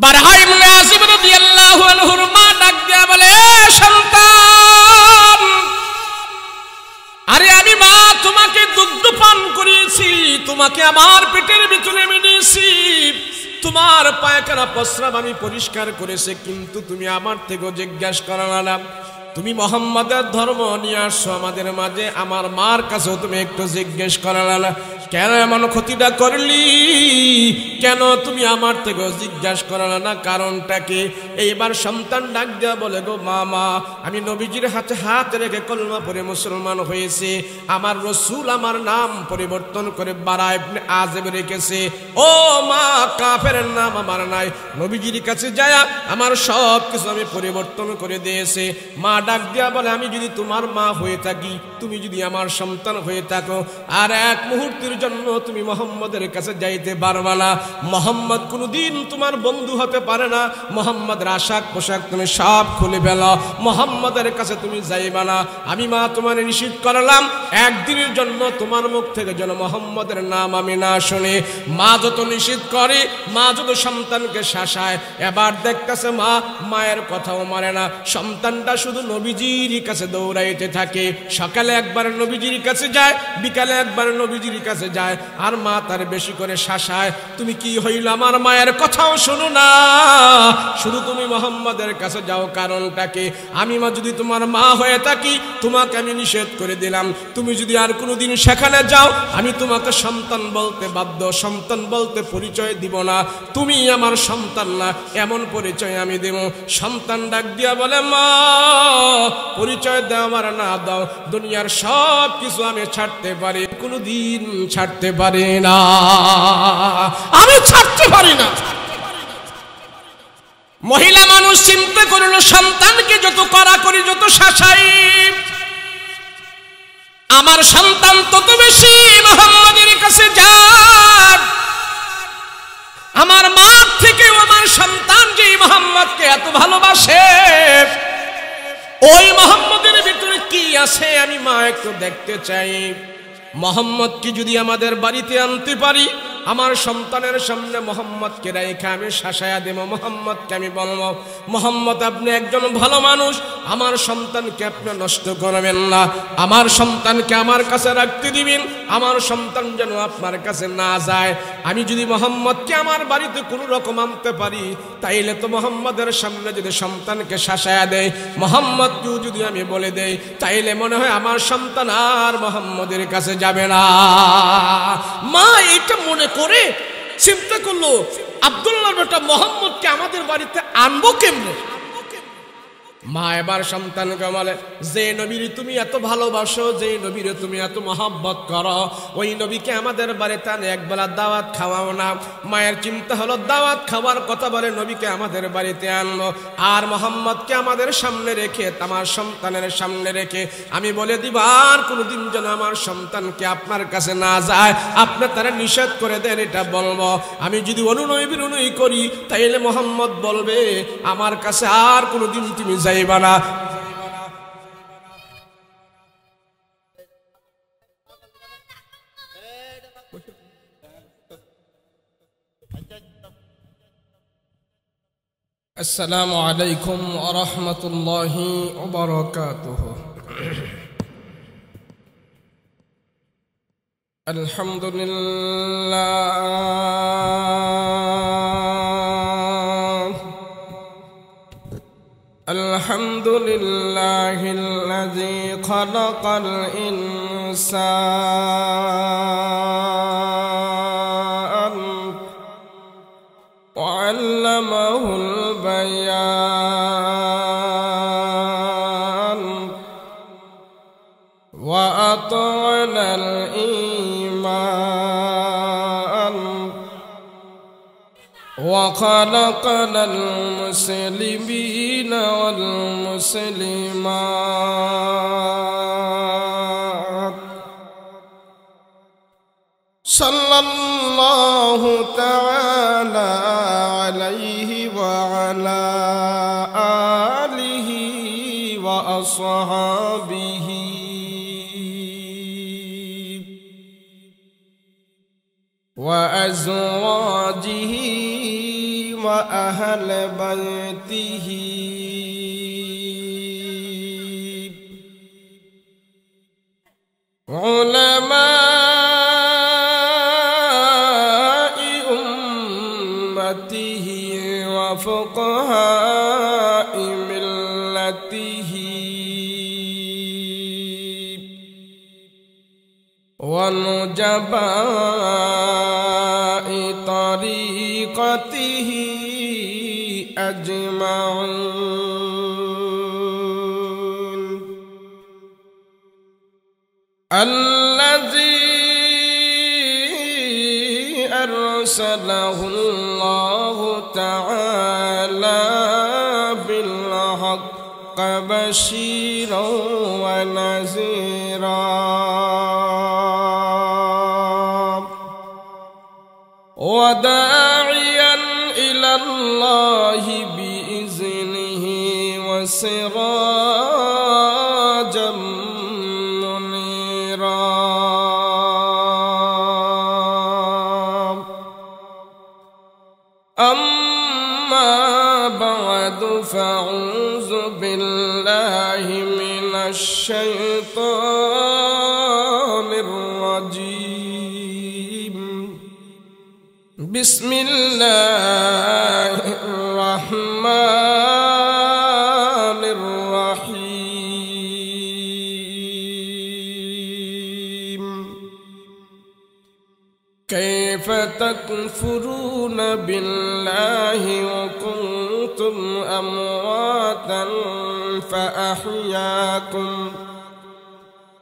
বারহা ইবনে আসিব রাদিয়াল্লাহু আনহুর মা ডাক দিয়া বলে, সন্তান, আরে আমি মা তোমাকে দুগ্ধ পান করিয়েছি, তোমাকে আমার পেটের ভিতরে আমি নিয়েছি, তোমার পায়খানা প্রস্রাব আমি পরিষ্কার করেছি, কিন্তু তুমি আমার থেকেও জিজ্ঞাসা করলা না, তুমি মুহাম্মাদের ধর্ম নিয়ে আসছো আমাদের মাঝে, আমার মার কাছেও তুমি একটু জিজ্ঞেস করলা না, কেন এমন ক্ষতিটা করলি, কেন তুমি আমার থেকেও জিজ্ঞাসা করলা না, কারণটা কি? এইবার সন্তান ডাক দেওয়া বলে, গো মামা, আমি নবীজির হাতে হাত রেখে কলমা পড়ে মুসলমান হয়েছে, আমার রসুল আমার নাম পরিবর্তন করে বারা ইবনে আযিব রেখেছে, ও মা কাফের নাম আমার নাই, নবীজির কাছে যায় আমার সব কিছু আমি পরিবর্তন করে দিয়েছে। মা ডাক দেওয়া বলে, আমি যদি তোমার মা হয়ে থাকি, তুমি যদি আমার সন্তান হয়ে থাকো, আর এক মুহূর্তের জন্য তুমি মুহাম্মাদের কাছে যাইতে পারবা না, মুহাম্মদ কোনদিন তোমার বন্ধু হতে পারে না, মুহাম্মাদের আশাক পোশাক তুমি সব খুলে ফেলো, মুহাম্মাদের কাছে তুমি যাইবা না, আমি মা তোমার নিষেধ করলাম, একদিনের জন্য তোমার মুখ থেকে যেন মুহাম্মাদের নাম আমি না শুনি। মা যত নিষেধ করে, মা যত সন্তানকে শাসায়, এবার দেখতেছে মা মায়ের কথাও মানে না, সন্তানটা শুধু নবীজির কাছে দৌড়াইতে থাকে, সকালে একবার নবীজির কাছে যায়, বিকালে একবার নবীজির কাছে যায়, আর মা তার বেশি করে শাসায়, তুমি কি হইল আমার মায়ের কথাও শোনো না, শুধু তুমি মুহাম্মাদের কাছে যাও, কারণটাকে? আমি মা যদি তোমার মা হয়ে থাকি, তোমাকে আমি নিষেধ করে দিলাম, তুমি যদি আর কোনোদিন সেখানে যাও, আমি তোমাকে সন্তান বলতে বাধ্য, সন্তান বলতে পরিচয় দিব না, তুমি আমার সন্তান না, এমন পরিচয় আমি দেব। সন্তান ডাক দিয়া বলে, মা পরিচয় দেওয়ার না দাও, দুনিয়ার সব কিছু আমি ছাড়তে পারি, কোনোদিন ছাড়তে পারি না, আমি ছাড়তে পারি না। মহিলা মানুষ চিন্তা করলো, সন্তানকে যত কড়াকড়ি, যত শাসাই, আমার সন্তান তত বেশি মুহাম্মাদের কাছে যায়, আমার মা থেকেও আমার সন্তান যে মুহাম্মদকে এত ভালোবাসে, ওই মুহাম্মদের ভিতরে কি আছে আমি মা একটু দেখতে চাই। মুহাম্মদকে যদি আমাদের বাড়িতে আনতে পারি, আমার সন্তানের সামনে মুহাম্মদকে রেখে আমি শাসায়া দেব, মুহাম্মদকে আমি বলবো, মুহাম্মদ আপনি একজন ভালো মানুষ, আমার সন্তানকে আপনি নষ্ট করবেন না, আমার সন্তানকে আমার কাছে রাখতে দিবেন, আমার সন্তান যেন আপনার কাছে না যায়। আমি যদি মুহাম্মদকে আমার বাড়িতে কোনো রকম আনতে পারি, তাইলে তো মুহাম্মদের সামনে যদি সন্তানকে শাসায়া দেয়, মুহাম্মদকেও যদি আমি বলে দেই, তাইলে মনে হয় আমার সন্তান আর মুহাম্মদের কাছে যাবে না। মা এটা মনে করে চিন্তা করলো, আব্দুল্লাহর বেটা মুহাম্মদকে আমাদের বাড়িতে আনবো কেমনে? মা এবার সন্তানকে বলে, যে নবীর তুমি এত ভালোবাসো, যে নবীর তুমি এত মহব্বত করো, ওই নবীকে আমাদের বাড়িতে আনে একবেলা দাওয়াত খাওয়াও না। মায়ের চিন্তা হলো, দাওয়াত খাওয়ার কথা বলে নবীকে আমাদের বাড়িতে আনলো, আর মোহাম্মদকে আমাদের সামনে রেখে, আমার সন্তানের সামনে রেখে আমি বলে দিব, আর কোনোদিন যেন আমার সন্তানকে আপনার কাছে না যায়, আপনি তারা নিষেধ করে দেন, এটা বলবো। আমি যদি অনুনয় করি, তাইলে মোহাম্মদ বলবে, আমার কাছে আর কোনোদিন তুমি যাইবা না। আসসালামু আলাইকুম ওয়া রাহমাতুল্লাহি ওয়া বারাকাতুহু। আলহামদুলিল্লাহিল্লাযী খালাকাল ইনসান ওয়া আল্লামাহুল বায়ান ওয়া আতানাল ঈমান ওয়া খালাকাল মুসলিমিনা ওয়াল মুসলিমাত সাল্লাল্লাহু তাআলা আলাইহি ওয়া আলা আলিহি ওয়া আসহাবিহি ওয়া আজওয়াজিহি وأهل بيته علماء أمته وفقهاء ملته ونجباء طريقته أجمعين الذي أرسله الله تعالى بالحق بشيرا ونذيرا وداعيا إلى الله بإذنه وسراجا منيرا أما بعد فأعوذ بالله من الشيطان الرجيم بسم الله الرحمن الرحيم كيف تكفرون بالله وكنتم أمواتا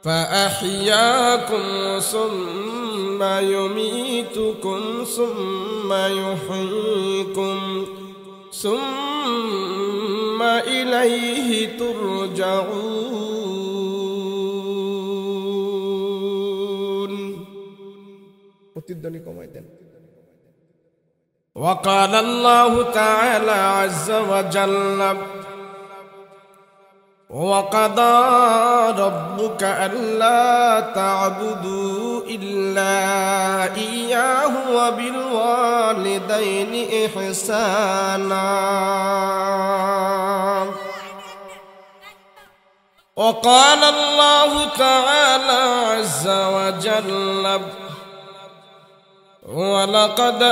فأحياكم ثم يميتكم ثم يحييكم ثم إليه ترجعون. وقال الله تعالى عز وجل وقضى ربك ألا تعبدوا إلا إياه وبالوالدين إحسانا. وقال الله تعالى عز وجل ولقد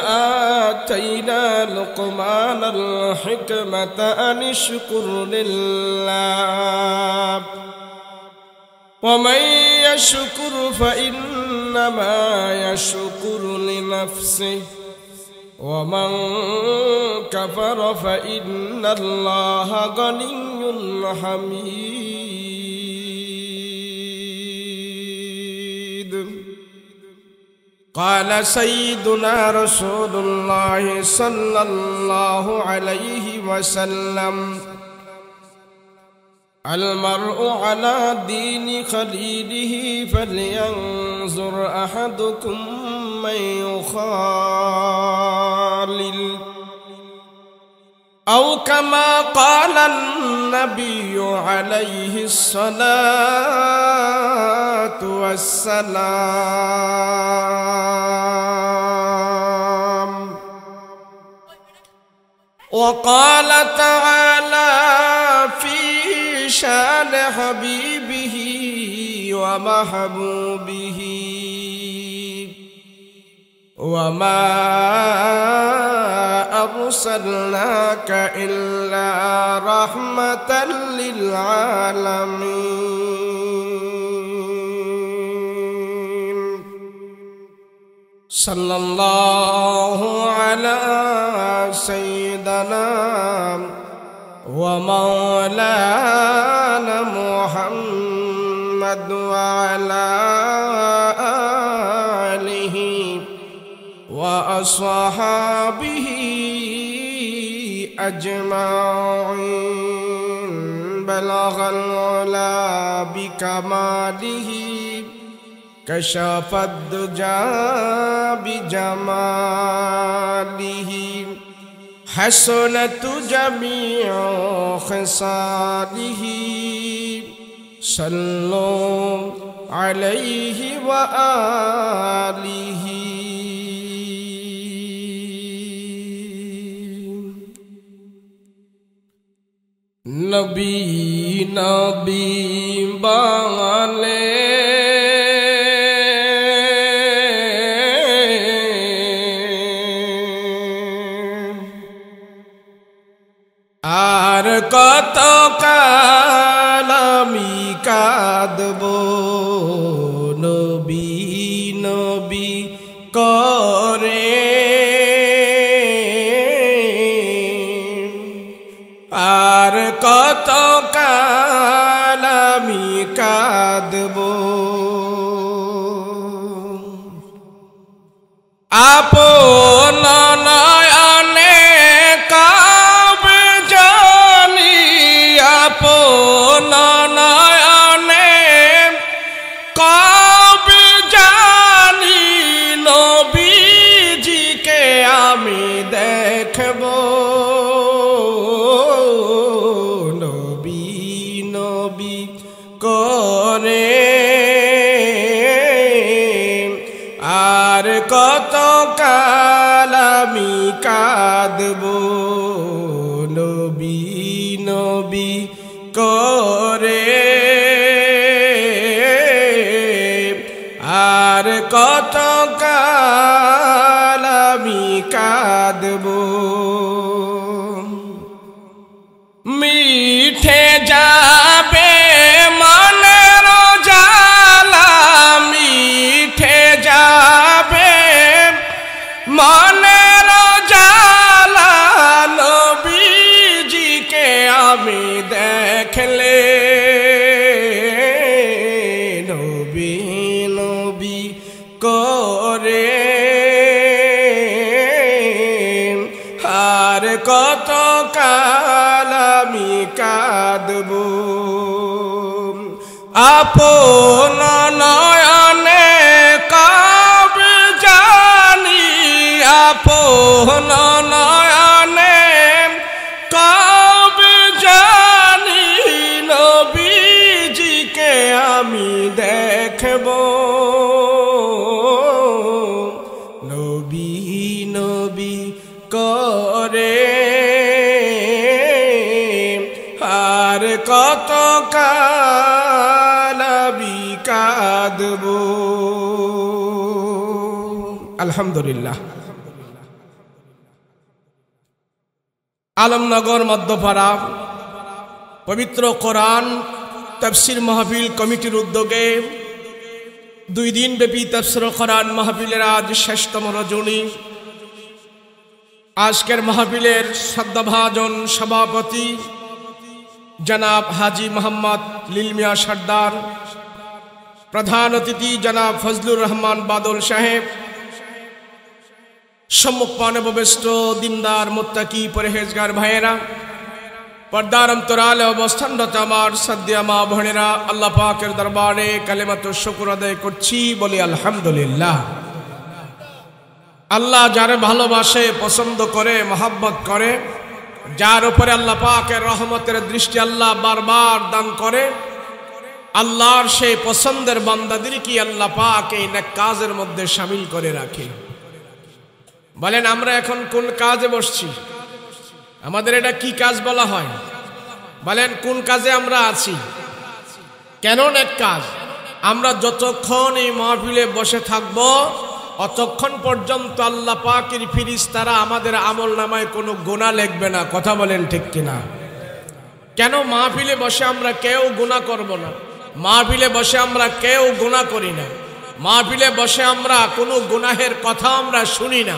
آتينا لقمان الحكمة أن اشكر لله ومن يشكر فإنما يشكر لنفسه ومن كفر فإن الله غني حميد. قال سيدنا رسول الله صلى الله عليه وسلم المرء على دين خليله فلينظر أحدكم من يخالل أو كما قال النبي عليه الصلاة والسلام. وقال تعالى في شان حبيبه ومحبوبه وما أرسلناك إلا رحمة للعالمين. صلى الله على سيدنا ومولانا محمد وعلى آله وأصحابه أجمعين. بلغ العلا بكماله كشف الدجى بجماله حسنت جميع خصاله. صلوا عليه وآله. নবী নবী বলে আর কত কাল আমি কাঁদব নবী নবী করে আর কত কাল আমি কাঁদব আপন নয়নে কাবে জানি আপন নয়নে কাবে জানি নবীজিকে আমি দেখব নবী নবী করে আর কত কাল আমি কাঁদব নবী নবী করে আর কত কাল আমি কাঁদব মিঠে যাবে মনের জ্বালা মিঠে যাবে মনের জ্বালা নবীজিকে আমি দেখলে নবী নবী করে আর কত কাল আমি কাঁদব আপন নয়নে কাবে জানি আপন নয়নে কাবে জানি নবীজিকে আমি দেখব নবী নবী করে আর কত কাল আমি কাঁদব আলহামদুলিল্লাহ আলমনগর মধ্যপাড়া পবিত্র কোরআন তাফসীর মাহফিল কমিটির উদ্যোগে 2 দিন ব্যাপী তাফসীর কোরআন মাহফিলের আজ শেষতম রজনী আজকের মাহফিলের শ্রদ্ধাভাজন সভাপতি জনাব হাজি মোহাম্মদ লিল মিয়া সর্দার প্রধান অতিথি জনাব ফজলুর রহমান বাদল সাহেব সম্মুখপানে উপবিষ্ট দিনদার মুত্তাকি পরহেজগার ভাইয়েরা পর্দার অন্তরালে অবস্থানরত আমার শ্রদ্ধেয় মা বোনেরা আল্লাহ পাকের দরবারে কালিমাতুর শুকর আদায় করছি বলি আলহামদুলিল্লাহ আল্লাহ যারে ভালোবাসে পছন্দ করে মহব্বত করে যার উপরে আল্লাহ পাকের রহমতের দৃষ্টি আল্লাহ বারবার দান করে আল্লাহর সেই পছন্দের বান্দাদেরকে আল্লাহ পাক এই নেক কাজের মধ্যে শামিল করে রাখে বলেন আমরা এখন কোন কাজে বসছি আমাদের এটা কি কাজ বলা হয় বলেন কোন কাজে আমরা আছি কেন নেক কাজ আমরা যতক্ষণ এই মাহফিলে বসে থাকব অতক্ষণ পর্যন্ত আল্লাহ পাকের ফেরেশতারা আমাদের আমলনামায় কোনো গুনাহ লিখবে না কথা বলেন ঠিক কিনা কেন মাহফিলে বসে আমরা কেউ গুনাহ করব না মাহফিলে বসে আমরা কেউ গুনাহ করি না মাহফিলে বসে আমরা কোনো গুনাহের কথা আমরা শুনি না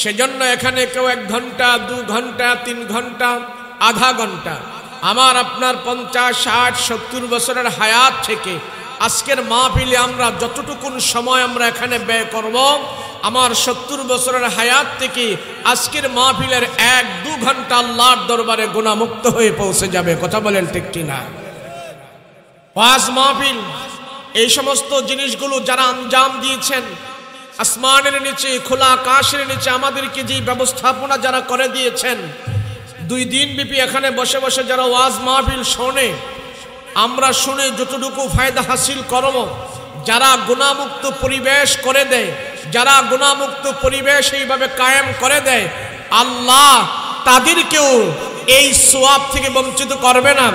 সেজন্য এখানে কেউ 1 ঘন্টা 2 ঘন্টা 3 ঘন্টা আধা ঘন্টা আমার আপনার 50 60 70 বছরের হায়াত থেকে আজকের মাহফিলে আমরা যতটুকুন সময় আমরা এখানে ব্যয় করব আমার 70 বছরের হায়াত থেকে আজকের মাহফিলের 1-2 ঘন্টা আল্লাহর দরবারে গুনাহমুক্ত হয়ে পৌঁছে যাবে কথা বলেন ঠিক কিনা ওয়াজ মাহফিল এই সমস্ত জিনিসগুলো যারা আঞ্জাম দিয়েছেন আসমানের নিচে খোলা আকাশের নিচে আমাদেরকে যে ব্যবস্থাপনা যারা করে দিয়েছেন 2 দিন ব্যাপী এখানে বসে বসে যারা ওয়াজ মাহফিল শোনে আমরা শুনে যতটুকু ফায়দা হাসিল করব যারা গুনাহমুক্ত পরিবেশ করে দেয় যারা গুনাহমুক্ত পরিবেশ এইভাবে কায়েম করে দেয় আল্লাহ তাদেরকেও এই সোয়াব থেকে বঞ্চিত করবে না,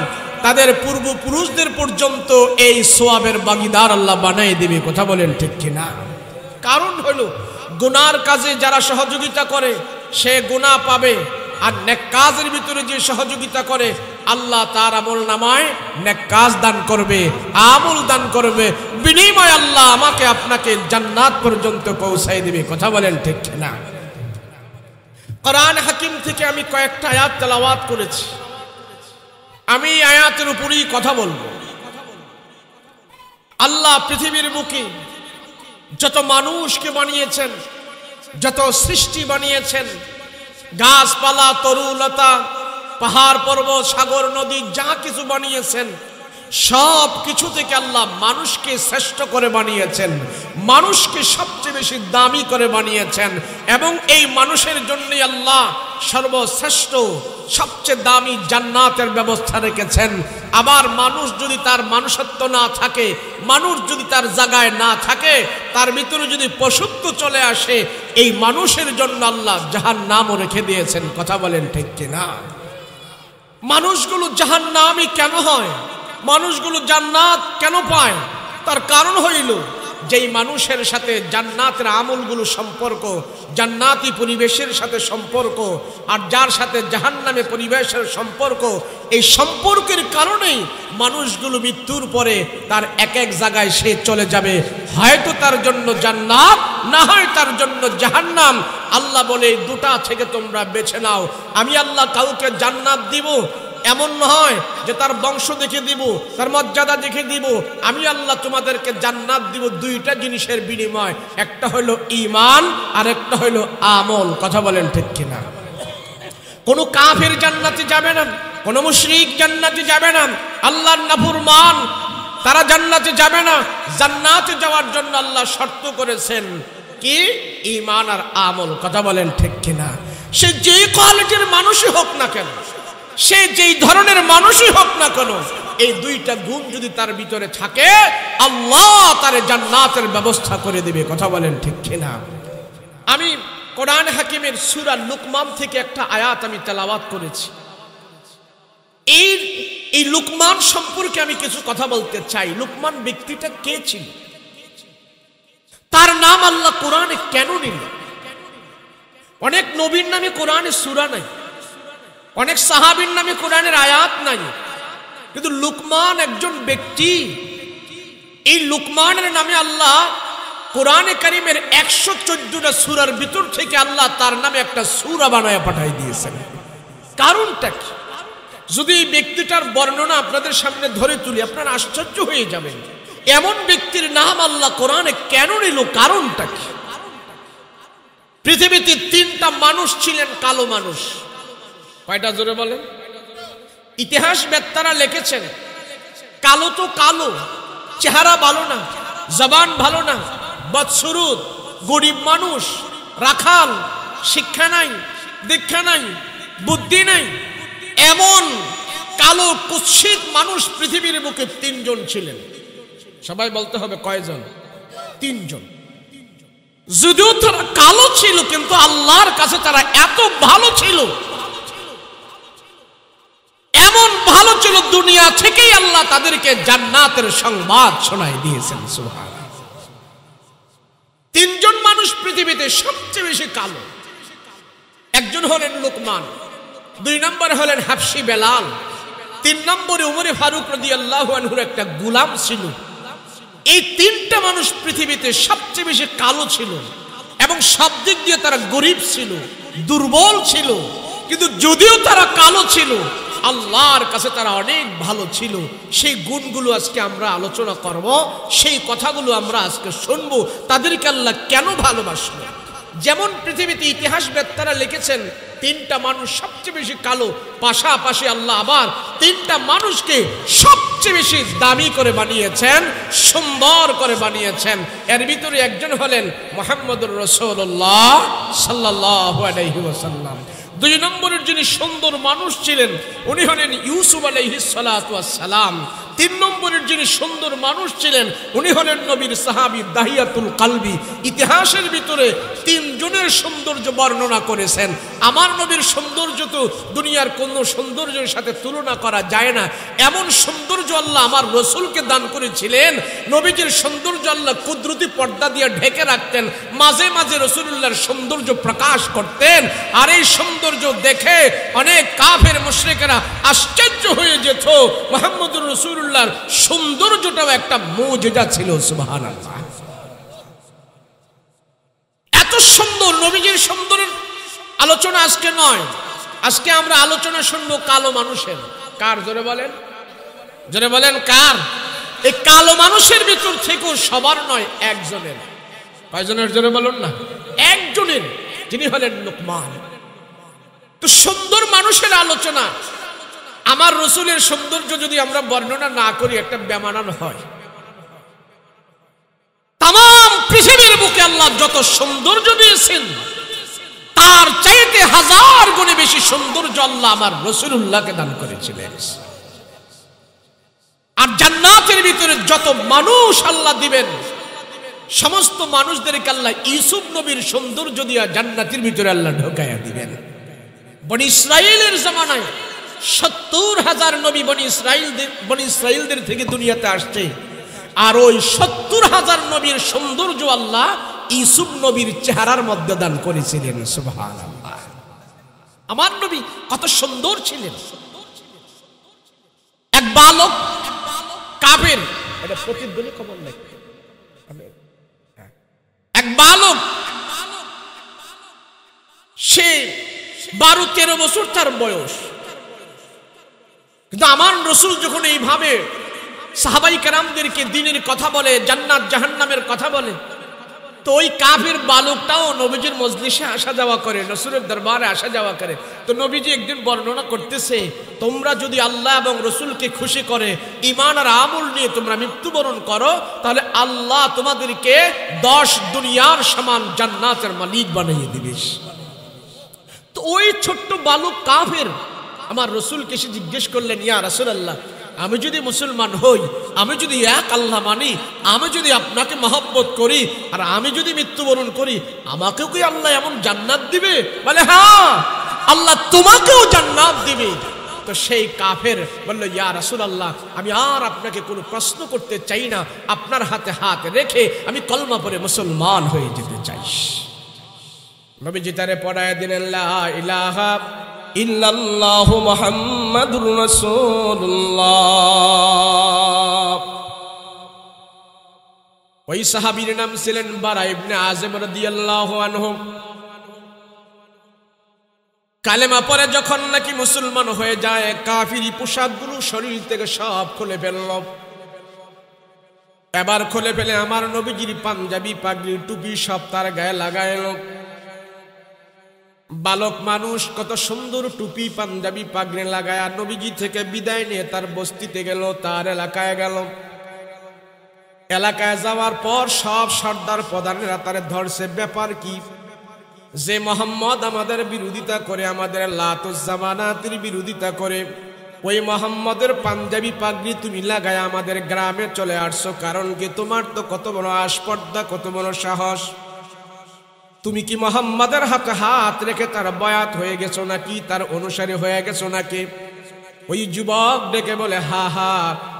তাদের পূর্বপুরুষদের পর্যন্ত এই সোয়াবের ভাগীদার আল্লাহ বানিয়ে দিবে। কথা বলেন ঠিক কিনা? কারণ হলো গুনার কাজে যারা সহযোগিতা করে সে গুনাহ পাবে, আর নেক কাজের ভিতরে যে সহযোগিতা করে আল্লাহ তার আমল নামায় নেক কাজ দান করবে, আমল দান করবে, বিনিময় আল্লাহ আমাকে আপনাকে জান্নাত পর্যন্ত পৌঁছায় দিবে। কথা বলেন ঠিক কিনা? কোরআন হাকিম থেকে আমি কয়েকটা আয়াত তেলাওয়াত করেছি, আমি আয়াতের উপরেই কথা বলবো। আল্লাহ পৃথিবীর বুকে যত মানুষকে বানিয়েছেন, যত সৃষ্টি বানিয়েছেন, গাছপালা, তরুলতা, পাহাড় পর্বত, সাগর নদী, যা কিছু বানিয়েছেন সব কিছু থেকে আল্লাহ মানুষকে শ্রেষ্ঠ করে বানিয়েছেন, মানুষকে সবচেয়ে বেশি দামি করে বানিয়েছেন, এবং এই মানুষের জন্যই আল্লাহ সর্বশ্রেষ্ঠ সবচেয়ে দামি জান্নাতের ব্যবস্থা রেখেছেন। আবার মানুষ যদি তার মানুষত্ব না থাকে, মানুষ যদি তার জায়গায় না থাকে, তার ভিতরে যদি পশুত্ব চলে আসে, এই মানুষের জন্য আল্লাহ জাহান্নামও রেখে দিয়েছেন। কথা বলেন ঠিক কিনা? মানুষগুলো জাহান্নামী কেন হয়, মানুষগুলো জান্নাত কেন পায়? তার কারণ হইল যেই মানুষের সাথে জান্নাতের আমলগুলো সম্পর্ক, জান্নাতি পরিবেশের সাথে সম্পর্ক, আর যার সাথে জাহান্নামে পরিবেশের সম্পর্ক, এই সম্পর্কের কারণেই মানুষগুলো মৃত্যুর পরে তার এক এক জায়গায় সে চলে যাবে, হয়তো তার জন্য জান্নাত, না হয় তার জন্য জাহান্নাম। আল্লাহ বলে এই দুটা থেকে তোমরা বেছে নাও। আমি আল্লাহ কাউকে জান্নাত দিব এমন নয় যে তার বংশ দেখে দিব, তার মর্যাদা দেখে দিব। আমি আল্লাহ তোমাদেরকে জান্নাত দিব দুইটা জিনিসের বিনিময়, একটা হলো ঈমান আর একটা হলো আমল। কথা বলেন ঠিক কিনা? কোন কাফের জান্নাতে যাবে না, কোন মুশরিক জান্নাতে যাবে না, আল্লাহর নাফরমান তারা জান্নাতে যাবে না। জান্নাতে যাওয়ার জন্য আল্লাহ শর্ত করেছেন কি? ঈমান আর আমল। কথা বলেন ঠিক কিনা? সে যে কোয়ালিটির মানুষই হোক না কেন, সে যেই ধরনের মানুষই হোক না কেন, এই দুইটা গুণ যদি তার ভিতরে থাকে আল্লাহ তার জান্নাতের ব্যবস্থা করে দিবে। কথা বলেন ঠিক কিনা? আমি কোরআন হাকিমের সূরা লুকমান থেকে একটা আয়াত আমি তেলাওয়াত করেছি। এই লুকমান সম্পর্কে আমি কিছু কথা বলতে চাই। লুকমান ব্যক্তিটা কে ছিল? তার নাম আল্লাহ কোরআনে কেন নিল? অনেক নবীর নামে কোরআনে সূরা নাই, অনেক সাহাবীর নামে কোরআনের আয়াত নাই, কিন্তু লুকমান একজন ব্যক্তি। এই লুকমানের নামে আল্লাহ কোরআনে কারীমের 114টা সূরার ভিতর থেকে আল্লাহ তার নামে একটা সূরা বানায় পাঠাই দিয়েছেন। কারণটা কি? যদি এই ব্যক্তিটার বর্ণনা আপনাদের সামনে ধরে তুলি আপনারা আশ্চর্য হয়ে যাবেন। এমন ব্যক্তির নাম আল্লাহ কোরআনে কেন নিল? কারণটা কি? পৃথিবীতে 3টা মানুষ ছিলেন কালো মানুষ। কয়টা? জোরে বলেন। ইতিহাসবেত্তারা লিখেছেন কালো তো কালো, চেহারা ভালো না, জবান ভালো না, বদসুরুত, গরিব মানুষ, রাখাল, শিক্ষা নাই, দীক্ষা নাই, বুদ্ধি নাই, এমন কালো কুৎসিত মানুষ পৃথিবীর বুকে 3 জন ছিলেন। সবাই বলতে হবে কয়জন? 3 জন। যদিও তারা কালো ছিল কিন্তু আল্লাহর কাছে তারা এত ভালো ছিল, এমন ভালো ছিল, দুনিয়া থেকেই আল্লাহ তাদেরকে জান্নাতের সংবাদ শোনায় দিয়েছেন। সুবহানাল্লাহ। 3 জন মানুষ পৃথিবীতে সবচেয়ে বেশি কালো। একজন হলেন লুকমান, 2 নম্বরে হলেন হাবশী বেলাল, 3 নম্বরে উমরে ফারুক রাদিয়াল্লাহু আনহুর একটা গোলাম ছিল। এই 3টা মানুষ পৃথিবীতে সবচেয়ে বেশি কালো ছিল এবং সব দিক দিয়ে তারা গরিব ছিল, দুর্বল ছিল, কিন্তু যদিও তারা কালো ছিল আল্লাহর কাছে তারা অনেক ভালো ছিল। সেই গুণগুলো আজকে আমরা আলোচনা করব, সেই কথাগুলো আমরা আজকে শুনবো। তাদেরকে আল্লাহ কেন ভালোবাসলেন? যেমন পৃথিবীতে ইতিহাসবেত্তারা লিখেছেন 3টা মানুষ সবচেয়ে বেশি কালো, পাশাপাশি আল্লাহ আবার 3টা মানুষকে সবচেয়ে বেশি দামি করে বানিয়েছেন, সুন্দর করে বানিয়েছেন। এর ভিতরে একজন হলেন মুহাম্মদুর রাসূলুল্লাহ সাল্লাল্লাহু আলাইহি ওয়াসাল্লাম। 2 নম্বরের যিনি সুন্দর মানুষ ছিলেন উনি হলেন ইউসুফ আলাইহিস সালাতু ওয়াস সালাম। তিন নম্বরের যিনি সুন্দর মানুষ ছিলেন উনি হলেন নবীর সাহাবী দাহিয়াতুল কালবি। ইতিহাসের ভিতরে তিনজনের সৌন্দর্য বর্ণনা করেছেন। আমার নবীর সৌন্দর্য তো দুনিয়ার কোনো সৌন্দর্যের সাথে তুলনা করা যায় না। এমন সৌন্দর্য আল্লাহ আমার রসুলকে দান করেছিলেন। নবীজির সৌন্দর্য আল্লাহ কুদরতি পর্দা দিয়ে ঢেকে রাখতেন, মাঝে মাঝে রসুলুল্লাহর সৌন্দর্য প্রকাশ করতেন। আর এই সৌন্দর্য দেখে অনেক কাফের মুশরিকেরা আশ্চর্য হয়ে যেত। মুহাম্মদুর রাসূলুল্লাহর সৌন্দর্যটাও একটা মুজিজা ছিল। সুবহানাল্লাহ। এত সুন্দর নবীজির সৌন্দর্যের আলোচনা আজকে নয়, আজকে আমরা আলোচনা শুনবো কালো মানুষের। কার? জোরে বলেন, জোরে বলেন কার? এই কালো মানুষের ভিতর থেকেও সবার নয়, একজনের। কয়জনের? জোরে বলুন না। একজনের, যিনি হলেন লুকমান। তো সুন্দর মানুষের আলোচনা, আমার রসুলের সৌন্দর্য যদি আমরা বর্ণনা না করি একটা বেমানান হয়। তাম পৃথিবীর বুকে আল্লাহ যত সৌন্দর্য দিয়েছেন তার চাইতে হাজার গুণে বেশি সৌন্দর্য আল্লাহ আমার রাসূলুল্লাহকে দান করেছিলেন। আর জান্নাতের ভিতরে যত মানুষ আল্লাহ দিবেন সমস্ত মানুষদেরকে আল্লাহ ইউসুফ নবীর সৌন্দর্য দিয়া জান্নাতের ভিতরে আল্লাহ ঢোকায়া দিবেন। বনি ইসরাইলের জামানায় ৭০,০০০ নবী বনি ইসরাইলদের থেকে দুনিয়াতে আসছে। আর ওই ৭০,০০০ নবীর সৌন্দর্য আল্লাহ ইউসুফ নবীর চেহারার মধ্যে দান করেছিলেন। সুবহানাল্লাহ। আমার নবী কত সুন্দর ছিলেন। এক বালক কাফের, এটা প্রতিধ্বনি খবর নেই, এক বালক, সে ১২-১৩ বছর তার বয়স। কিন্তু আমার রসুল যখন এইভাবে সাহাবাই কেরামদেরকে দ্বীনের কথা বলে, জান্নাত জাহান্নামের কথা বলে, তো ওই কাফের বালকটাও নবীজির মজলিসে আসা যাওয়া করে, রসুলের দরবারে আসা যাওয়া করে। তো নবীজি একদিন বর্ণনা করতেছে, তোমরা যদি আল্লাহ এবং রসুলকে খুশি করে ঈমান আর আমল নিয়ে তোমরা মৃত্যুবরণ করো, তাহলে আল্লাহ তোমাদেরকে 10 দুনিয়ার সমান জান্নাতের মালিক বানিয়ে দিবে। তো ওই ছোট্ট বালক কাফের আমার রসুলকে এসে জিজ্ঞেস করলেন, ইয়া রাসূলুল্লাহ, আমি যদি মুসলমান হই, আমি যদি এক আল্লাহ মানি, আমি যদি আপনাকে মহব্বত করি, আর আমি যদি মৃত্যুবরণ করি, আমাকেও কি আল্লাহ এমন জান্নাত দিবে? বলে হ্যাঁ, আল্লাহ তোমাকেও জান্নাত দিবে। তো সেই কাফের বলল, ইয়া রাসূলুল্লাহ, আমি আর আপনাকে কোনো প্রশ্ন করতে চাই না, আপনার হাতে হাত রেখে আমি কলমা পড়ে মুসলমান হয়ে যেতে চাই। নবীজি তারে পড়ায় দিলেন, লা ইলাহা ইল্লাল্লাহু মুহাম্মাদুর রাসূলুল্লাহ। ওই সাহাবীর নাম ছিলেন বারা ইবনে আযিম রাদিয়াল্লাহু আনহু। কালেমা পরে যখন নাকি মুসলমান হয়ে যায়, কাফিরি পোশাকগুলো শরীর থেকে সব খুলে ফেলল। এবার খুলে ফেলে আমার নবীজির পাঞ্জাবি, পাগড়ি, টুপি সব তার গায়ে লাগাইল। বালক মানুষ কত সুন্দর টুপি, পাঞ্জাবি, পাগড়ি লাগায় নবীজি থেকে বিদায় নিয়ে তার বস্তিতে গেল, তার এলাকায় গেল। এলাকায় যাওয়ার পর সব সর্দার প্রধানেরা তারে ধরছে। ব্যাপার কি? যে মোহাম্মদ আমাদের বিরোধিতা করে, আমাদের লাতুজ জামানাতের বিরোধিতা করে, ওই মোহাম্মদের পাঞ্জাবি পাগড়ি তুমি লাগায় আমাদের গ্রামে চলে আসছো, কারণ কি? তোমার তো কত বড় আসপর্দা, কত বড় সাহস! তুমি কি মোহাম্মদের হাতে হাত রেখে তার বয়াত হয়ে গেছো নাকি, তার অনুসারী হয়ে গেছো নাকি? ওই যুবক ডেকে বলে, হা হা,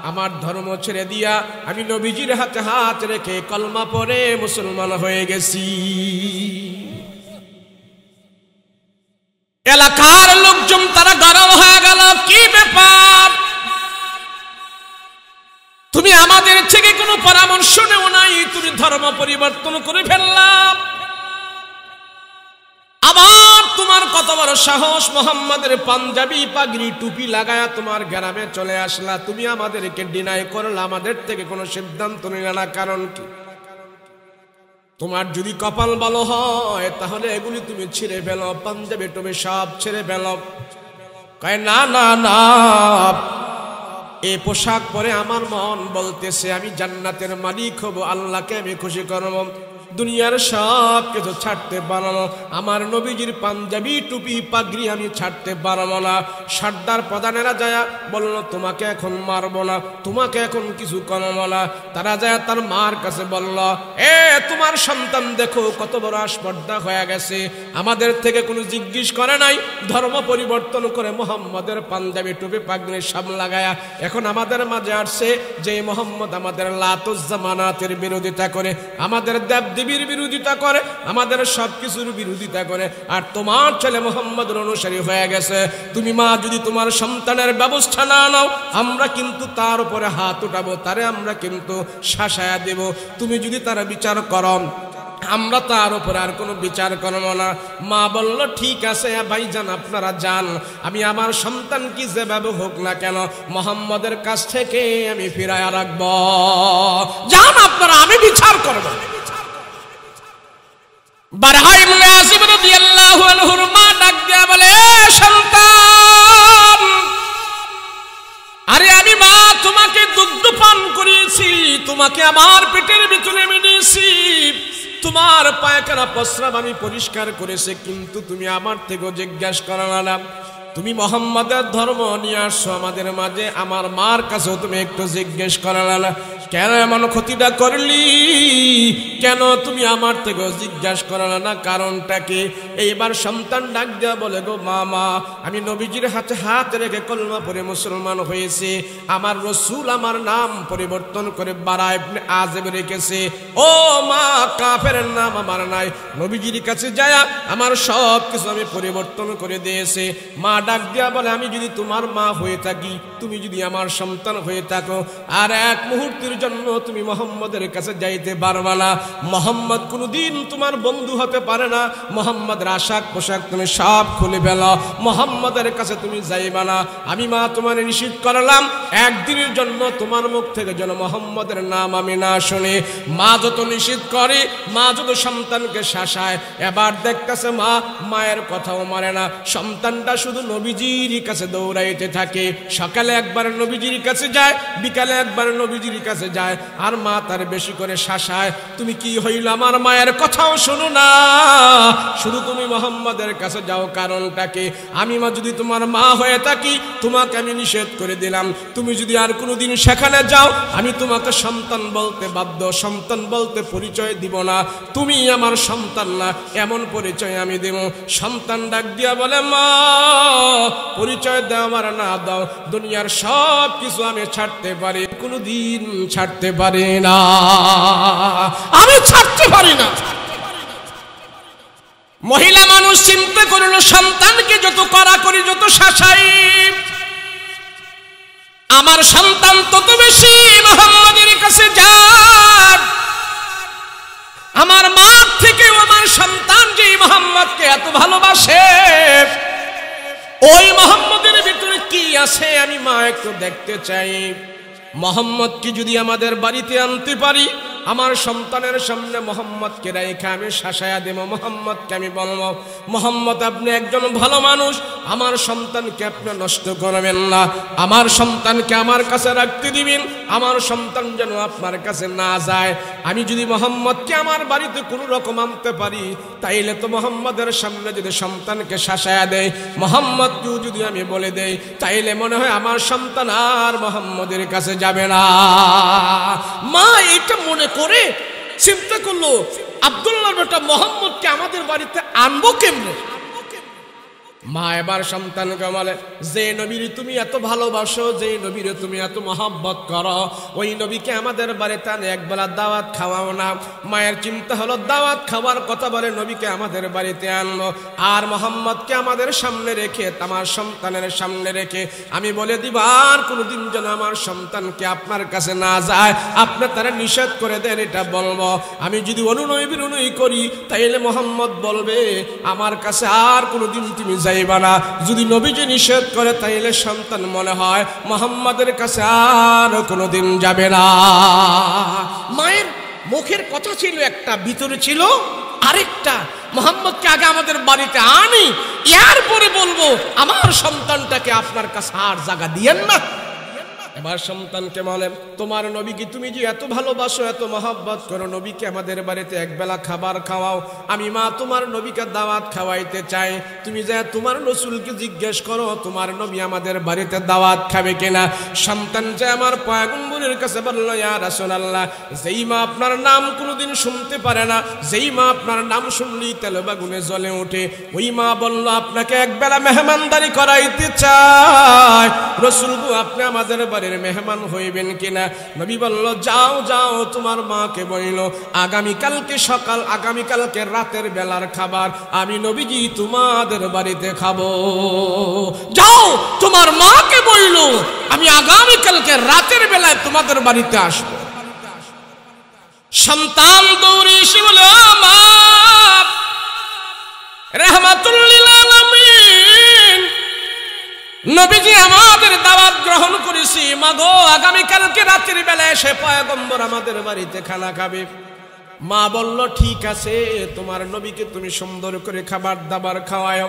আমার ধর্ম ছেড়ে দিয়া আমি নবীজির হাতে হাত রেখে কলমা পড়ে মুসলমান হয়ে গেছি। এলাকার লোকজন তারা গরম হয়ে গেল, কি ব্যাপার? তুমি আমাদের থেকে কোনো পরামর্শ নেও নাই, তুমি ধর্ম পরিবর্তন করে ফেললাম। আবার তোমার কত বড় সাহস, মোহাম্মদের পাঞ্জাবি, পাগড়ি, টুপি লাগায়া তোমার গ্রামে চলে আসলা, তুমি আমাদেরকে ডিনাই করলা, আমাদের থেকে কোনো সিদ্ধান্ত নিলে না, কারণ কি? তোমার যদি কপাল ভালো হয় তাহলে এগুলি তুমি ছিঁড়ে ফেলো, পাঞ্জাবি টুপি সব ছিঁড়ে ফেলো। কয় না না না, এই পোশাক পরে আমার মন বলতেছে আমি জান্নাতের মালিক হব, আল্লাহকে আমি খুশি করব। দুনিয়ার সব কিছু ছাড়তে পারবো না, আমার নবীজির পাঞ্জাবি টুপি পাগড়ি আমি ছাড়তে পারবো না। সর্দার প্রধানেরা যায় বলল তোমাকে এখন মারবো না, তোমাকে এখন কিছু করবো না। তারা যায় তার মার কাছে বলল, এ তোমার সন্তান দেখো কত বড় আস্পর্ধা হয়ে গেছে, আমাদের থেকে কোনো জিজ্ঞেস করে নাই, ধর্ম পরিবর্তন করে মোহাম্মদের পাঞ্জাবি টুপি পাগড়ি সব লাগায়া এখন আমাদের মাঝে আসছে যে মোহাম্মদ আমাদের লাতুজ্জামানাতের বিরোধিতা করে, আমাদের দেবদেবীর বিরোধিতা করে, আমাদের সব কিছুর বিরোধিতা করে, আর তোমার ছেলে মোহাম্মদের অনুসারী হয়ে গেছে। তুমি মা যদি তোমার সন্তানের ব্যবস্থা না নাও, আমরা কিন্তু তার উপরে হাত উঠাবো, তারে আমরা কিন্তু শাসায়া দেব। তুমি যদি তারা বিচার করো, আমরা তার উপরে আর কোনো বিচার করবো না। মা বলল ঠিক আছে ভাইজান আপনারা যান, আমি আমার সন্তান কি যেভাবে হোক না কেন মোহাম্মদের কাছ থেকে আমি ফিরায়া রাখবো, যান আপনারা, আমি বিচার করবো। বারহা ইবনে আসিম রাদিয়াল্লাহু আনহুর মা ডাক দিয়া বলে, সন্তান, আরে আমি মা তোমাকে দুগ্ধ পান করিয়েছি, তোমাকে আমার পেটের ভিতরে আমি নিয়েছি, তোমার পায়খানা প্রস্রাব আমি পরিষ্কার করেছি, কিন্তু তুমি আমার থেকেও জিজ্ঞাসা করো না, তুমি মোহাম্মদের ধর্ম নিয়ে আসছো আমাদের মাঝে, আমার মার কাছেও তুমি একটু জিজ্ঞেস করো না, কেন এমন ক্ষতিটা করলি, কেন তুমি আমার থেকেও জিজ্ঞাসা করো না, কারণটা কি? এইবার সন্তান ডাক দেওয়া বলে, গো মামা, আমি নবীজির হাতে হাত রেখে কলমা পড়ে মুসলমান হয়েছে, আমার রসুল আমার নাম পরিবর্তন করে বারা ইবনে আযিব রেখেছে, ও মা কাফের নাম আমার নাই, নবীজির কাছে যায় আমার সব কিছু আমি পরিবর্তন করে দিয়েছে। মা ডাক দিয়া বলে, আমি যদি তোমার মা হয়ে থাকি, তুমি যদি আমার সন্তান হয়ে থাকো, আর এক মুহূর্তের জন্য তুমি মোহাম্মদের কাছে যাইতে পারবা না, মোহাম্মদ কোনদিন তোমার বন্ধু হতে পারে না, মোহাম্মদের আশাক পোশাক তুমি সব খুলে ফেলো, মোহাম্মদের কাছে তুমি যাইবা না। আমি মা তোমার নিষিদ্ধ করলাম, একদিনের জন্য তোমার মুখ থেকে যেন মোহাম্মদের নাম আমি না শুনি। মা যত নিষিদ্ধ করে, মা যত সন্তানকে শাসায়, এবার দেখতেছে মা মায়ের কথাও মানে না, সন্তানটা শুধু নবীজির কাছে দৌড়াইতে থাকে, সকালে একবার নবীজির কাছে যায়, বিকালে একবার নবীজির কাছে যায়, আর মা তার বেশি করে শাসায়, তুমি কি হইল আমার মায়ের কথাও শোনো না, শুধু তুমি মোহাম্মদের কাছে যাও, কারণটাকে? আমি মা যদি তোমার মা হয়ে থাকি, তোমাকে আমি নিষেধ করে দিলাম, তুমি যদি আর কোনোদিন সেখানে যাও, আমি তোমাকে সন্তান বলতে বাধ্য, সন্তান বলতে পরিচয় দিব না, তুমি আমার সন্তান না, এমন পরিচয় আমি দেব। সন্তান ডাক দিয়া বলে, মা পরিচয় দাও আমার না দাও, দুনিয়ার সব কিছু আমি ছাড়তে পারি, কোনোদিন ছাড়তে পারি না, আমি ছাড়তে পারি না। মহিলা মানুষ চিন্তা করলো, সন্তানকে যত কড়াকড়ি, যত শাসাই, আমার সন্তান তত বেশি মুহাম্মদের কাছে যায়, আমার মা থেকেও আমার সন্তান যে মুহাম্মদকে এত ভালোবাসে, ওই মুহাম্মদের ভিতরে কি আছে আমি মা একটু দেখতে চাই। মুহাম্মদকে যদি আমাদের বাড়িতে আনতে পারি, আমার সন্তানের সামনে মোহাম্মদকে রেখে আমি শাসায়া দেব, মোহাম্মদকে আমি বলবো, মোহাম্মদ আপনি একজন ভালো মানুষ, আমার সন্তানকে আপনি নষ্ট করবেন না, আমার সন্তানকে আমার কাছে রাখতে দিবেন, আমার সন্তান যেন আপনার কাছে না যায়। আমি যদি মোহাম্মদকে আমার বাড়িতে কোনো রকম আনতে পারি, তাইলে তো মোহাম্মদের সামনে যদি সন্তানকে শাসায়া দেয়, মোহাম্মদকেও যদি আমি বলে দেই, তাইলে মনে হয় আমার সন্তান আর মোহাম্মদের কাছে যাবে না। মা এটা মনে করে চিন্তা করলো, আব্দুল্লাহর বেটা মোহাম্মদকে আমাদের বাড়িতে আনবো কেমনে? মা এবার সন্তানকে বলে, যে নবীর তুমি এত ভালোবাসো, যে নবীর তুমি এত মহব্বত করো, ওই নবীকে আমাদের বাড়িতে আনে একবেলা দাওয়াত খাওয়াও না। মায়ের চিন্তা হলো, দাওয়াত খাওয়ার কথা বলে নবীকে আমাদের বাড়িতে আনলো, আর মোহাম্মদকে আমাদের সামনে রেখে, আমার সন্তানের সামনে রেখে আমি বলে দিব, আর কোনোদিন যেন আমার সন্তানকে আপনার কাছে না যায়, আপনি তারা নিষেধ করে দেন, এটা বলবো। আমি যদি অনুনয় বিনয় করি, তাইলে মোহাম্মদ বলবে আমার কাছে আর কোনোদিন তুমি যাই না। যদি নবীজি নিষেধ করে, তাইলে সন্তান মনে হয় মুহাম্মাদের কাছে আর কোনোদিন যাবে না। মায়ের মুখের কথা ছিল একটা, ভিতরে ছিল আরেকটা। মুহাম্মদকে আগে আমাদের বাড়িতে আনি, এরপরে বলবো আমার সন্তানটাকে আপনার কাছে আর জায়গা দিয়েন না। এবার সন্তানকে বলে, তোমার নবীকে তুমি যে এত ভালোবাসো, এত মহব্বত করো, নবীকে আমাদের বাড়িতে একবেলা খাবার খাওয়াও। আমি মা তোমার নবীকে দাওয়াত খাওয়াইতে চাই। তুমি যা তোমার রসুলকে জিজ্ঞেস করো তোমার নবী আমাদের বাড়িতে দাওয়াত খাবে কিনা। সন্তান যে আমার পয়গম্বরের কাছে বলল, ইয়া রাসূলুল্লাহ, যেই মা আপনার নাম কোনোদিন শুনতে পারে না, যেই মা আপনার নাম শুনলেই তেল বাগুনে জ্বলে ওঠে, ওই মা বলল আপনাকে একবেলা মেহমানদারি করাইতে চায়। রসুল গো, আপনি আমাদের বাড়ির মেহমান হইবেন কিনা? নবী বলল, যাও যাও, তোমার মাকে বলিল আগামীকালকে সকাল, আগামীকালকে রাতের বেলার খাবার আমি নবীজি তোমাদের বাড়িতে খাবো। যাও, তোমার মাকে বলিল আমি আগামীকালকে রাতের বেলায় তোমাদের বাড়িতে আসবো। সন্তান দৌড়ে এসে বলে, মা, রাহমাতুল লিল আলামিন, নবীজি আমাদের দাওয়াত গ্রহণ করেছি, মাগো আগামীকালকে রাতের বেলা এসে পয়গম্বর আমাদের বাড়িতে খানা খাবে। মা বলল, ঠিক আছে, তোমার নবীকে তুমি সুন্দর করে খাবার দাবার খাওয়ায়,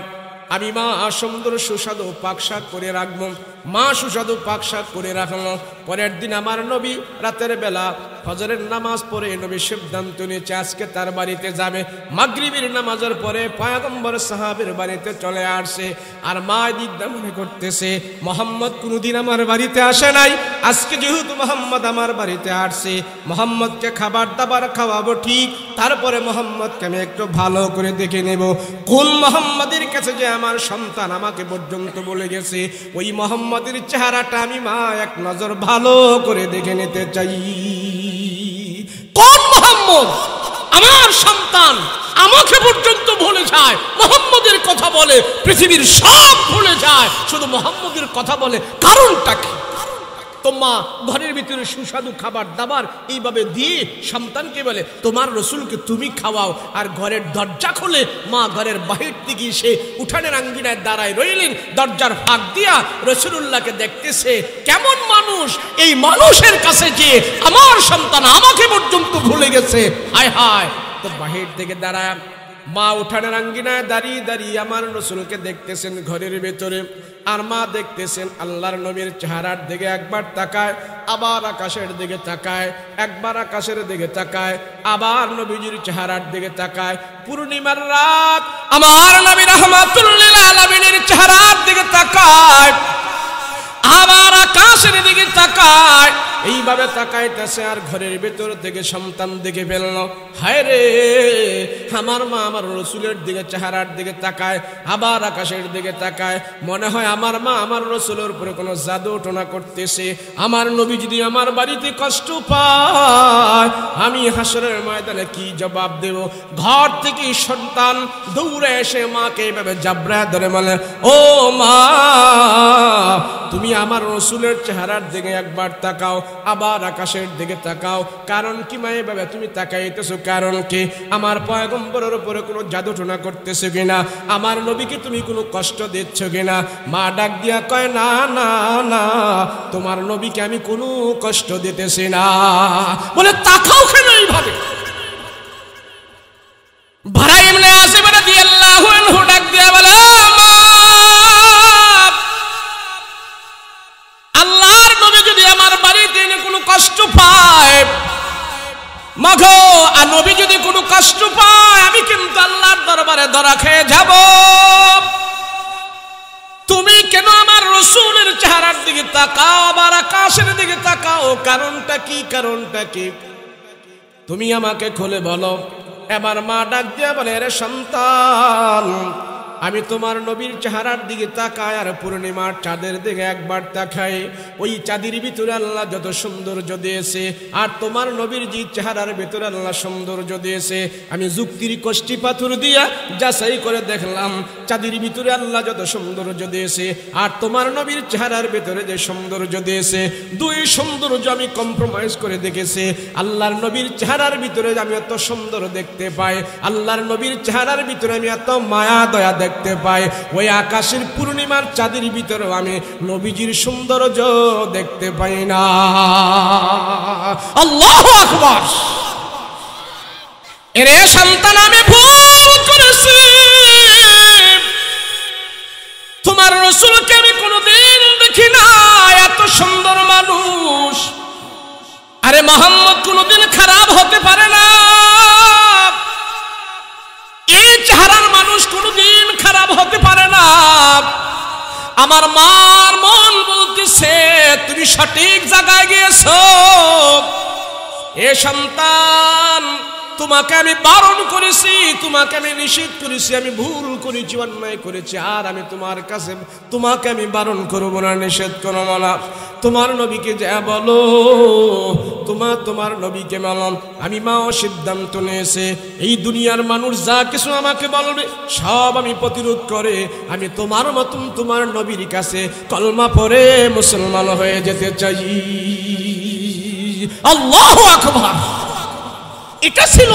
আমি মা সুন্দর সুস্বাদু পাকশাক করে রাখবো। মা সুস্বাদু পাকশাক করে রাখলো। পরের দিন আমার নবী রাতের বেলা ফজরের নামাজ পড়ে নবী সিদ্ধান্ত নিয়েছে আজকে তার বাড়িতে যাবে। মাগরিবের নামাজের পরে পয়গম্বর সাহাবের বাড়িতে চলে আসছে। আর মা দিকদা মনে করতেছে, মোহাম্মদ কোনোদিন আমার বাড়িতে আসে নাই, আজকে যেহেতু মোহাম্মদ আমার বাড়িতে আসছে, মোহাম্মদকে খাবার দাবার খাওয়াবো ঠিক, তারপরে মোহাম্মদকে আমি একটু ভালো করে দেখে নেব কোন মোহাম্মদের কাছে যে আমার সন্তান আমাকে পর্যন্ত বলে গেছে, ওই মোহাম্মদের চেহারাটা আমি মা এক নজর ভালো করে দেখে নিতে চাই। কোন মোহাম্মদ আমার সন্তান আমাকে পর্যন্ত ভুলে যায়, মোহাম্মদের কথা বলে, পৃথিবীর সব ভুলে যায়, শুধু মোহাম্মদের কথা বলে, কারণটা কি? তো মা ঘরের ভিতরে সুস্বাদু খাবার দাবার এইভাবে দিয়ে সন্তানকে বলে, তোমার রসুলকে তুমি খাওয়াও। আর ঘরের দরজা খুলে মা ঘরের বাহির থেকে সে উঠানের আঙ্গিনায় দাঁড়ায় রইলেন। দরজার ফাঁক দিয়া রসুলুল্লাহকে দেখতেছে, কেমন মানুষ, এই মানুষের কাছে যে আমার সন্তান আমাকে পর্যন্ত ভুলে গেছে, হায় হায়। তো বাহির থেকে দাঁড়ায় মা উঠানের আঙ্গিনায় দাঁড়িয়ে দাঁড়িয়ে আমার রসুলকে দেখতেছেন ঘরের ভেতরে। আর মা দেখতেছেন আল্লাহর নবীর চেহারার দিকে একবার তাকায়, আবার আকাশের দিকে তাকায়, একবার আকাশের দিকে তাকায়, আবার নবীজির চেহারার দিকে তাকায়। পূর্ণিমার রাত আমার নবী রাহমাতুল লিল আলামিনের চেহারার দিকে তাকায়, আবার আকাশের দিকে তাকায়। এইভাবে তাকাইতেছে আর ঘরের ভেতর থেকে সন্তান দেখে ফেলল, হায় রে, আমার মা আমার রসুলের দিকে চেহারার দিকে তাকায়, আবার আকাশের দিকে তাকায়। মনে হয় আমার মা আমার রসুলের উপরে কোনো জাদু টোনা করতেছে। আমার নবী যদি আমার বাড়িতে কষ্ট পায়, আমি হাসরের ময়দানে কি জবাব দেব? ঘর থেকে সন্তান দৌড়ে এসে মাকে এইভাবে জাবড়ায় ধরে বলে, ও মা, তুমি আমার রসুলের চেহারার দিকে একবার তাকাও, আবার আকাশের দিকে তাকাও। কারণ কি মা এভাবে তুমি তাকাইতেছো? কারণ কি? আমার পয়গম্বরের উপরে কোনো জাদু টোনা করতেছো কিনা? আমার নবীকে তুমি কোনো কষ্ট দিচ্ছ কিনা? মা ডাক দিয়া কয়, না না না, তোমার নবীকে আমি কোনো কষ্ট দিতেছি না। বলে, তাকাও কেন এইভাবে? ভাড়া ইবনে আসিফ রাদিয়াল্লাহু আনহু ডাক দিয়া বলে, আল্লাহর নবী যদি আমার বাড়িতে এনে কোনো কষ্ট পায়, মাগো, আর নবী যদি কোনো কষ্ট পায়, আমি কিন্তু আল্লাহর দরবারে ধরা খেয়ে যাব। তুমি কেন আমার রসুলের চেহারার দিকে তাকাও, আবার আকাশের দিকে তাকাও? কারণটা কি? কারণটা কি? তুমি আমাকে খুলে বলো। এবার মা ডাক দিয়া বলে, রে সন্তান, আমি তোমার নবীর চেহারার দিকে তাকাই আর পূর্ণিমার চাঁদের দিকে একবার তাকাই। ওই চাঁদের ভিতরে আল্লাহ যত সৌন্দর্য দিয়েছে, আর তোমার নবীর যে চেহারার ভিতরে আল্লাহ সৌন্দর্য দিয়েছে, আমি যুক্তির কষ্টি পাথর দিয়া যাচাই করে দেখলাম, চাঁদের ভিতরে আল্লাহ যত সৌন্দর্য দিয়েছে আর তোমার নবীর চেহারার ভিতরে যে সৌন্দর্য দিয়েছে, দুই সৌন্দর্য আমি কম্প্রোমাইজ করে দেখেছি। আল্লাহর নবীর চেহারার ভিতরে আমি এত সুন্দর দেখতে পাই, আল্লাহর নবীর চেহারার ভিতরে আমি এত মায়া দয়া দেখতে পাই, ওই আকাশের পূর্ণিমার চাঁদের ভিতরেও আমি নবীজির সৌন্দর্য দেখতে পাই না। আল্লাহু আকবার। এরে সন্তান, আমি ভুল করেছি, তোমার রসুলকে আমি কোনোদিন দেখি না এত সুন্দর মানুষ। মোহাম্মদ কোনোদিন খারাপ হতে পারে না, এই চেহারার মানুষ কোনোদিন খারাপ হতে পারে না। আমার মার মন বলতেছে তুমি সঠিক জায়গায় গিয়েছো। এ সন্তান, তোমাকে আমি বারণ করেছি, তোমাকে আমি নিষেধ করেছি, আমি ভুল করেছি, অন্যায় করেছি, আর আমি তোমার কাছে তোমাকে আমি বারণ করবো না, নিষেধ করবো না। তোমার নবীকে যা বলো, তোমার নবীকে মানলাম। আমি মাও সিদ্ধান্ত নিয়েছে এই দুনিয়ার মানুষ যা কিছু আমাকে বলবে সব আমি প্রতিরোধ করে আমি তোমার মতন তোমার নবীর কাছে কলমা পড়ে মুসলমান হয়ে যেতে চাই। আল্লাহু আকবার। এটা ছিল